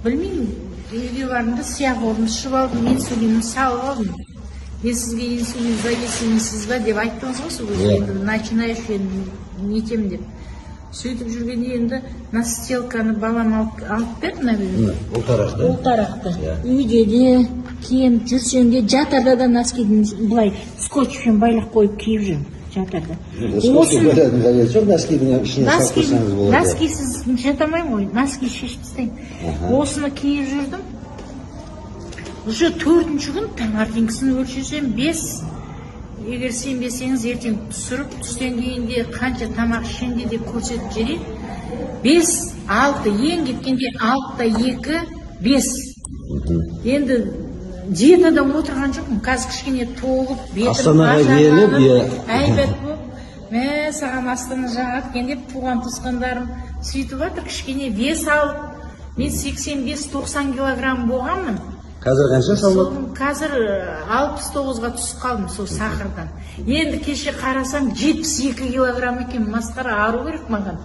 Білмеймін, үйге бардым да сияқ орнымды ішіп алдым, инсулинімді салып алдым. Мен сізге инсулин зависимысыз ба деп айттыңыз ғой сол кезде, енді начинающий нетем деп. Сөйтіп жүргенде енді настелканы балам алып берді, наверное. Ұлтарақты. Үйде де, киім жүрсең де, жатарда да носкидің былай скотчпен байлап қойып киіп жүрмін. Жатарда. Носкисіз жатамаймын ғой, носки шешіп тастаймын. Осыны киіп жүрдім. Уже 4-ші күн таңертеңгісін өлшесем 5. Егер сенбесеңіз, ертең түсіріп, түстен кейін де қанша тамақ ішенде деп көрсетіп жіберейін. 5, 6, ең кеткенде 6-2, 5. Енді диетада отырған жоқпын. Қазір кішкене толып, бетім ажарланып, әйбет болып, мә саған Астана жағады екен деп туған туысқандарым сөйтіп жатыр, кішкене вес алып, мен 85-90 килограмм болғанмын. Қазір қанша салмақ? Қазір 69-ға түсіп қалдым сол сахардан. Енді кеше қарасам 72 килограмм екен, масқара, ару керек маған.